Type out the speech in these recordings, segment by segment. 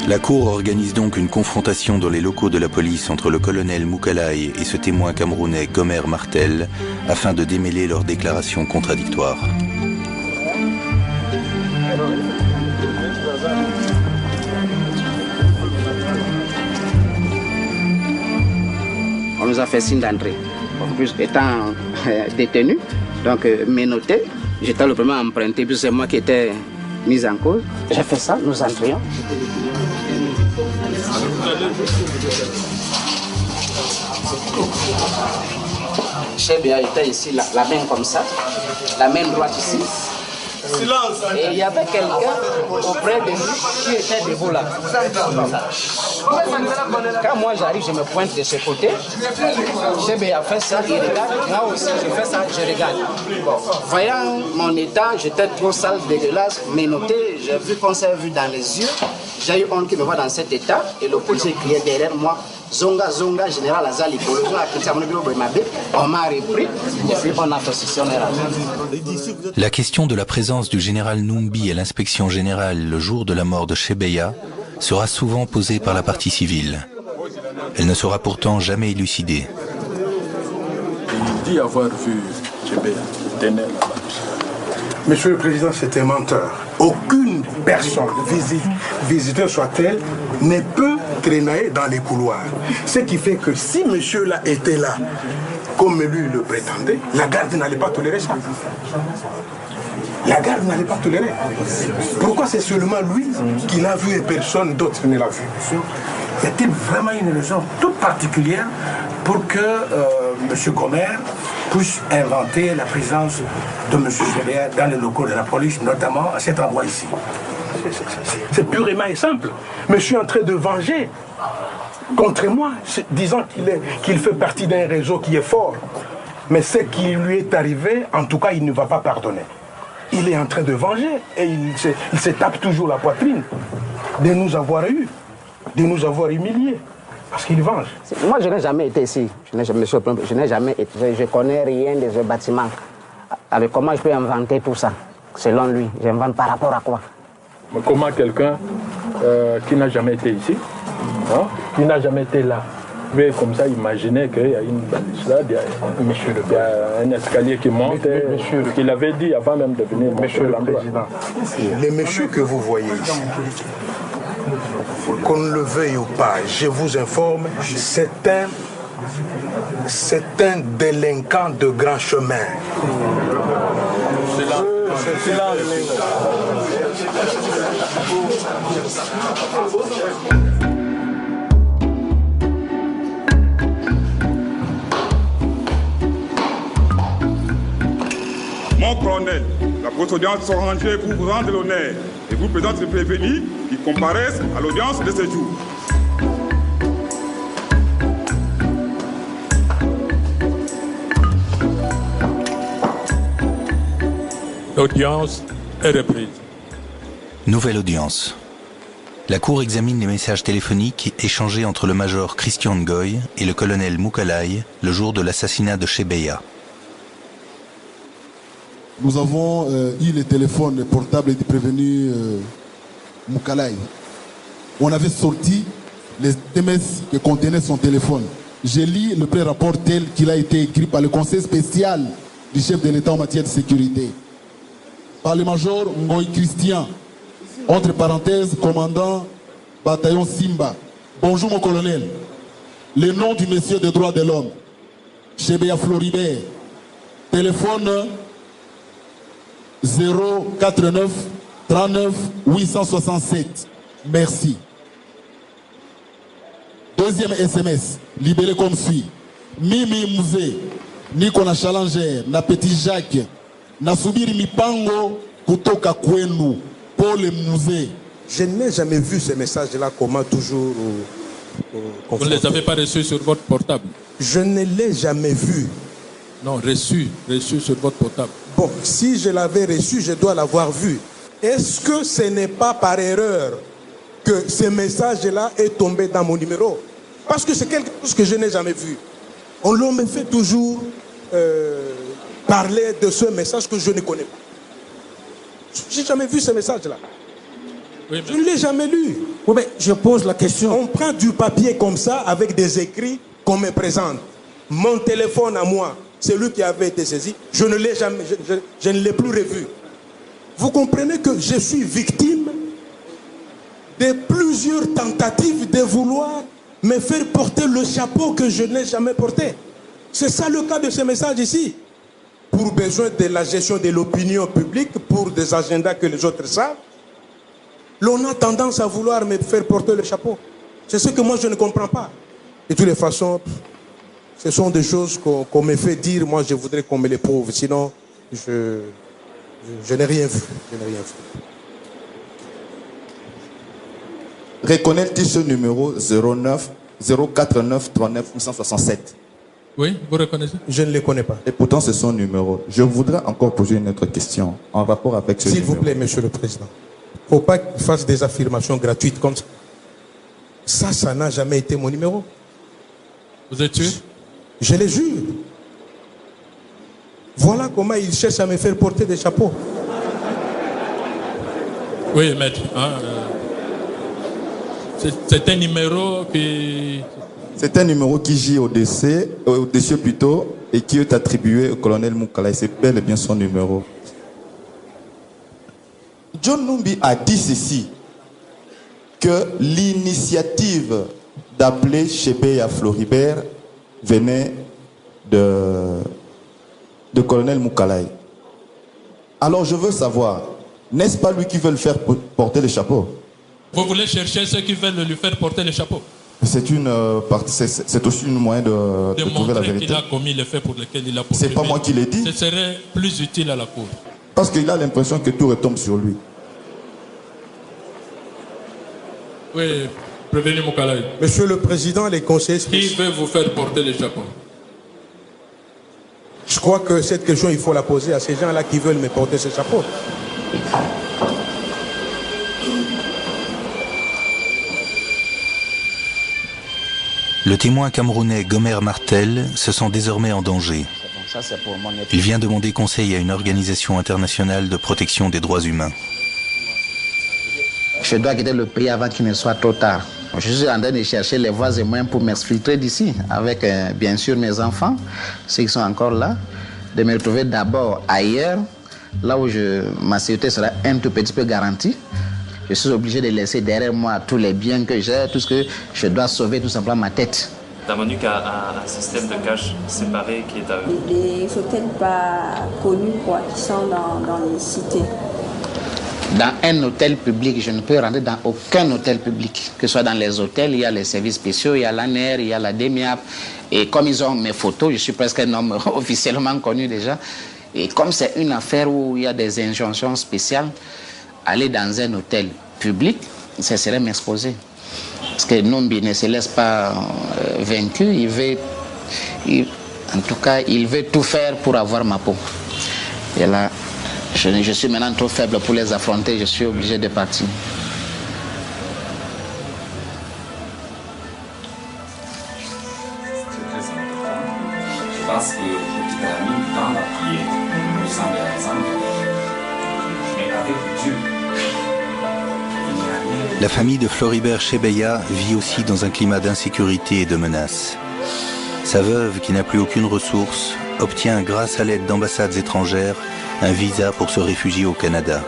La cour organise donc une confrontation dans les locaux de la police entre le colonel Moukalaï et ce témoin camerounais Gomer Martel afin de démêler leurs déclarations contradictoires. On nous a fait signe d'entrée. En plus, étant détenu, donc menotté, j'étais le premier à emprunter, puis c'est moi qui étais mis en cause. J'ai fait ça, nous entrions. Chebea était ici, la main comme ça, la main droite ici. Silence. Et il y avait quelqu'un auprès de lui qui était debout là. Quand moi j'arrive, je me pointe de ce côté. Chebea a fait ça, il regarde. Moi aussi, je fais ça, je regarde. Bon. Voyant mon état, j'étais trop sale, dégueulasse, menotté. J'ai vu qu'on s'est vu dans les yeux. J'ai eu honte qui me voit dans cet état. Et le policier criait derrière moi. Zonga, Zonga, général Azali, on m'a repris et puis on a positionné. La question de la présence du général Numbi à l'inspection générale le jour de la mort de Chebea sera souvent posée par la partie civile. Elle ne sera pourtant jamais élucidée. Il dit avoir vu Chebea tenir là-bas. Monsieur le Président, c'est un menteur. Aucune personne, visiteur soit-elle, ne peut traîner dans les couloirs. Ce qui fait que si monsieur là était là, comme lui le prétendait, la garde n'allait pas tolérer ça. La garde n'allait pas tolérer. Pourquoi c'est seulement lui qui l'a vu et personne d'autre ne l'a vu? Y a-t-il vraiment une raison toute particulière pour que M. Gomer puisse inventer la présence de M. Chebea dans les locaux de la police, notamment à cet endroit ici? C'est purement et simple. Monsieur est en train de venger contre moi, disant qu'il fait partie d'un réseau qui est fort. Mais ce qui lui est arrivé, en tout cas, il ne va pas pardonner. Il est en train de venger et il se tape toujours la poitrine de nous avoir eu, de nous avoir humiliés. Parce qu'il venge. Moi, je n'ai jamais été ici. Je n'ai jamais été. Je ne connais rien de ce bâtiment. Alors, comment je peux inventer tout ça? Selon lui, j'invente par rapport à quoi? Mais comment quelqu'un qui n'a jamais été ici, hein, qui n'a jamais été là, peut comme ça imaginer qu'il y a une balustrade, il y a un escalier qui monte, qu'il avait dit avant même de venir. Monsieur le Président, les messieurs que vous voyez ici, qu'on le veuille ou pas, je vous informe, c'est un délinquant de grand chemin. Mon colonel, la grosse audience sont rangées pour vous rendre l'honneur et vous présente les prévenus qui comparaissent à l'audience de ce jour. L'audience est reprise. Nouvelle audience. La cour examine les messages téléphoniques échangés entre le major Christian Ngoy et le colonel Moukalaï le jour de l'assassinat de Chebea. Nous avons eu les téléphones portables du prévenu Moukalaï. On avait sorti les SMS que contenait son téléphone. J'ai lu le pré-rapport tel qu'il a été écrit par le conseil spécial du chef de l'État en matière de sécurité. Par le major Ngoy Christian, entre parenthèses, commandant bataillon Simba. Bonjour mon colonel. Le nom du monsieur des droits de l'homme, Chebea Floribert. Téléphone 089 39 867. Merci. Deuxième SMS, libéré comme suit. Mimi Mouze, Nikona Challenger, na Petit Jacques, na Subiri Mipango, Kutoka Kwenu, Paul Mouze. Je n'ai jamais vu ces messages-là, comment toujours... Vous ne les avez pas reçus sur votre portable? Je ne l'ai jamais vu. Non, reçu sur votre portable. Bon, si je l'avais reçu, je dois l'avoir vu. Est-ce que ce n'est pas par erreur que ce message-là est tombé dans mon numéro? Parce que c'est quelque chose que je n'ai jamais vu. On me fait toujours parler de ce message que je ne connais pas. Je n'ai jamais vu ce message-là. Oui, je ne l'ai jamais lu. Oui, mais je pose la question. On prend du papier comme ça avec des écrits qu'on me présente. Mon téléphone à moi, celui qui avait été saisi, je ne l'ai jamais, je ne l'ai plus revu. Vous comprenez que je suis victime de plusieurs tentatives de vouloir me faire porter le chapeau que je n'ai jamais porté. C'est ça le cas de ce message ici. Pour besoin de la gestion de l'opinion publique, pour des agendas que les autres savent, l'on a tendance à vouloir me faire porter le chapeau. C'est ce que moi je ne comprends pas. De toutes les façons, ce sont des choses qu'on me fait dire. Moi je voudrais qu'on me les prouve. Sinon, je n'ai rien vu. Je n'ai rien vu. Reconnaît-il ce numéro 049 39 867? Oui, vous reconnaissez? Je ne le connais pas. Et pourtant, c'est son numéro. Je voudrais encore poser une autre question en rapport avec ce numéro. S'il vous plaît, Monsieur le Président. Il ne faut pas qu'il fasse des affirmations gratuites comme ça. Ça n'a jamais été mon numéro. Vous êtes sûr? Je les jure. Voilà comment il cherche à me faire porter des chapeaux. Oui, maître. Hein, c'est un numéro qui... C'est un numéro qui gît au-dessus plutôt, et qui est attribué au colonel Moukalay. C'est bel et bien son numéro. John Numbi a dit ceci, que l'initiative d'appeler Chebeya Floribert venait de colonel Moukalay. Alors je veux savoir, n'est-ce pas lui qui veut le faire porter le chapeau? Vous voulez chercher ceux qui veulent lui faire porter le chapeau? C'est aussi une moyen de trouver la vérité. Qu'il a commis les faits pour lesquels il a poursuivi. C'est pas moi qui l'ai dit. Ce serait plus utile à la cour. Parce qu'il a l'impression que tout retombe sur lui. Oui, prévenez Moukalay. Monsieur le Président, les conseillers... Qui veut vous faire porter le chapeau? Je crois que cette question, il faut la poser à ces gens-là qui veulent me porter ce chapeau. Le témoin camerounais Gomer Martel se sent désormais en danger. Il vient demander conseil à une organisation internationale de protection des droits humains. Je dois quitter le pays avant qu'il ne soit trop tard. Je suis en train de chercher les voies et moyens pour m'exfiltrer d'ici, avec bien sûr mes enfants, ceux qui sont encore là, de me retrouver d'abord ailleurs, là où ma sécurité sera un tout petit peu garantie. Je suis obligé de laisser derrière moi tous les biens que j'ai, tout ce que je dois sauver, tout simplement ma tête. Damonique a un système de cache séparé qui est à eux. Des hôtels pas connus quoi, qui sont dans les cités. Dans un hôtel public, je ne peux rentrer dans aucun hôtel public. Que ce soit dans les hôtels, il y a les services spéciaux, il y a l'ANER, il y a la DEMIAP. Et comme ils ont mes photos, je suis presque un homme officiellement connu déjà. Et comme c'est une affaire où il y a des injonctions spéciales, aller dans un hôtel public, ça serait m'exposer. Parce que Numbi ne se laisse pas vaincu, en tout cas, il veut tout faire pour avoir ma peau. Et là, je suis maintenant trop faible pour les affronter, je suis obligé de partir. Je pense que petit ami, dans la prière, nous sommes des exemples. Mais avec Dieu, La famille de Floribert Chebeya vit aussi dans un climat d'insécurité et de menace. Sa veuve, qui n'a plus aucune ressource, obtient grâce à l'aide d'ambassades étrangères un visa pour se réfugier au Canada.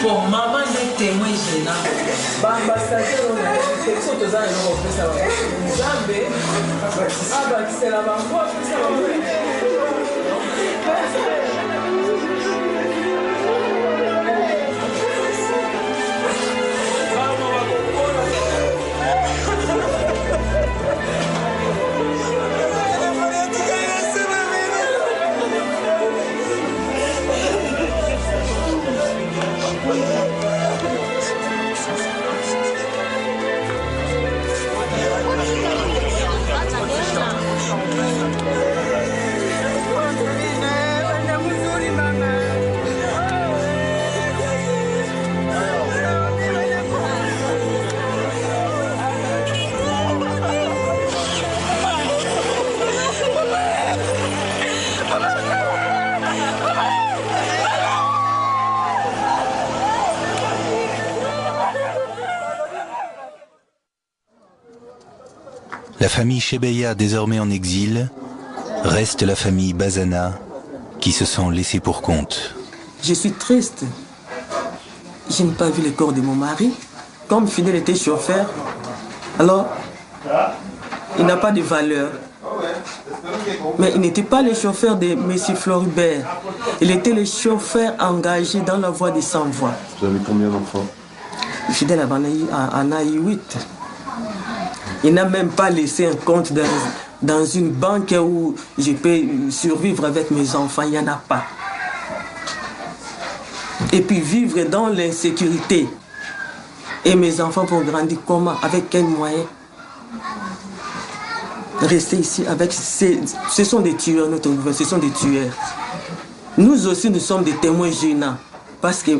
Pour maman est témoin gênant. La famille Chebeya, désormais en exil, reste la famille Bazana, qui se sent laissée pour compte. Je suis triste. Je n'ai pas vu le corps de mon mari. Comme Fidèle était chauffeur, alors il n'a pas de valeur. Mais il n'était pas le chauffeur de M. Floribert. Il était le chauffeur engagé dans la voie des sans-voix. Vous avez combien d'enfants? Fidèle en a eu 8. Il n'a même pas laissé un compte dans une banque où je peux survivre avec mes enfants. Il n'y en a pas. Et puis vivre dans l'insécurité. Et mes enfants vont grandir comment? Avec quels moyens? Rester ici avec... Ce sont des tueurs, notre gouvernement, ce sont des tueurs. Nous aussi, nous sommes des témoins gênants. Parce que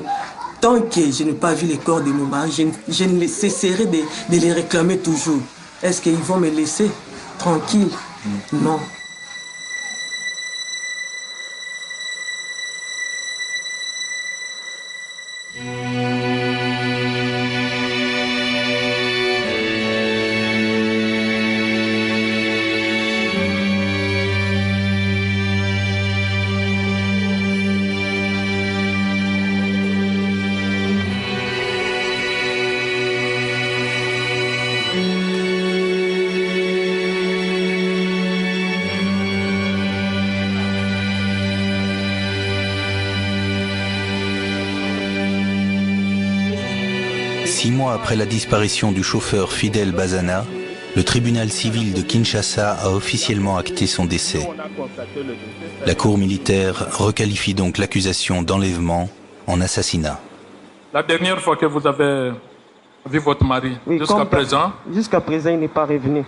tant que je n'ai pas vu les corps de mon mari, je ne cesserai de les réclamer toujours. Est-ce qu'ils vont me laisser tranquille? Non. Après la disparition du chauffeur Fidèle Bazana, le tribunal civil de Kinshasa a officiellement acté son décès. La cour militaire requalifie donc l'accusation d'enlèvement en assassinat. La dernière fois que vous avez vu votre mari, jusqu'à présent? Jusqu'à présent, il n'est pas revenu.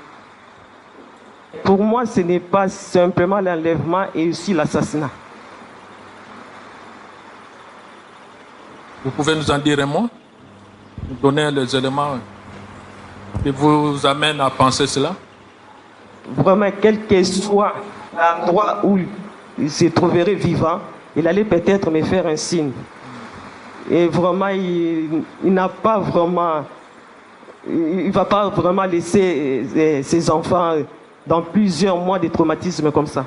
Pour moi, ce n'est pas simplement l'enlèvement et aussi l'assassinat. Vous pouvez nous en dire un mot? Nous donner les éléments qui vous amènent à penser cela? Vraiment, quel que soit l'endroit où il se trouverait vivant, il allait peut-être me faire un signe. Et vraiment, il n'a pas vraiment... Il ne va pas vraiment laisser ses enfants dans plusieurs mois de traumatisme comme ça.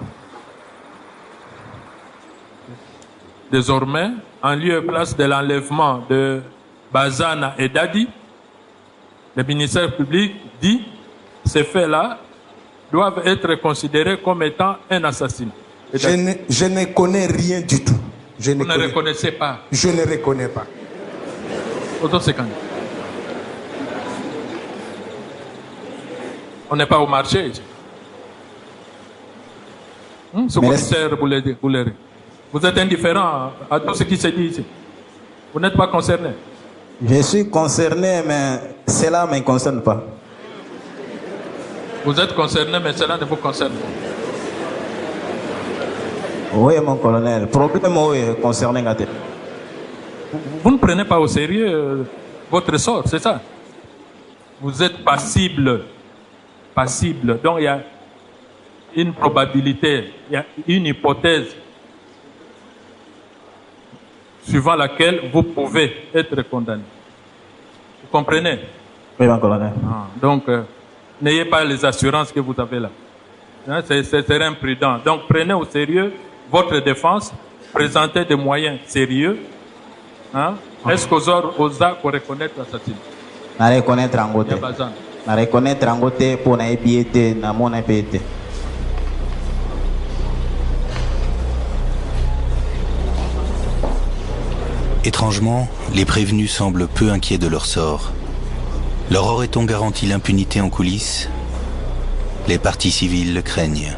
Désormais, en lieu et place de l'enlèvement de Bazana et Dadi, le ministère public dit que ces faits-là doivent être considérés comme étant un assassinat. Je ne connais rien du tout. Vous ne reconnaissez pas? Je ne reconnais pas. On n'est pas au marché ici. Ce commissaire, vous êtes indifférent à tout ce qui se dit ici. Vous n'êtes pas concerné? Je suis concerné, mais cela ne me concerne pas. Vous êtes concerné, mais cela ne vous concerne pas. Oui, mon colonel. Le problème, oui, concerné. Vous ne prenez pas au sérieux votre sort, c'est ça? Vous êtes passible. Passible. Donc, il y a une probabilité, il y a une hypothèse suivant laquelle vous pouvez être condamné. Vous comprenez? Oui, mon colonel. Donc, n'ayez pas les assurances que vous avez là. Hein, c'est imprudent. Donc, prenez au sérieux votre défense, présentez des moyens sérieux. Hein? Est-ce qu'aux OSA pour reconnaître l'assassin? Na reconnaître en côté. Na reconnaître en côté pour na épiété, na mon épiété. Étrangement, les prévenus semblent peu inquiets de leur sort. Leur aurait-on garanti l'impunité en coulisses? Les parties civiles le craignent.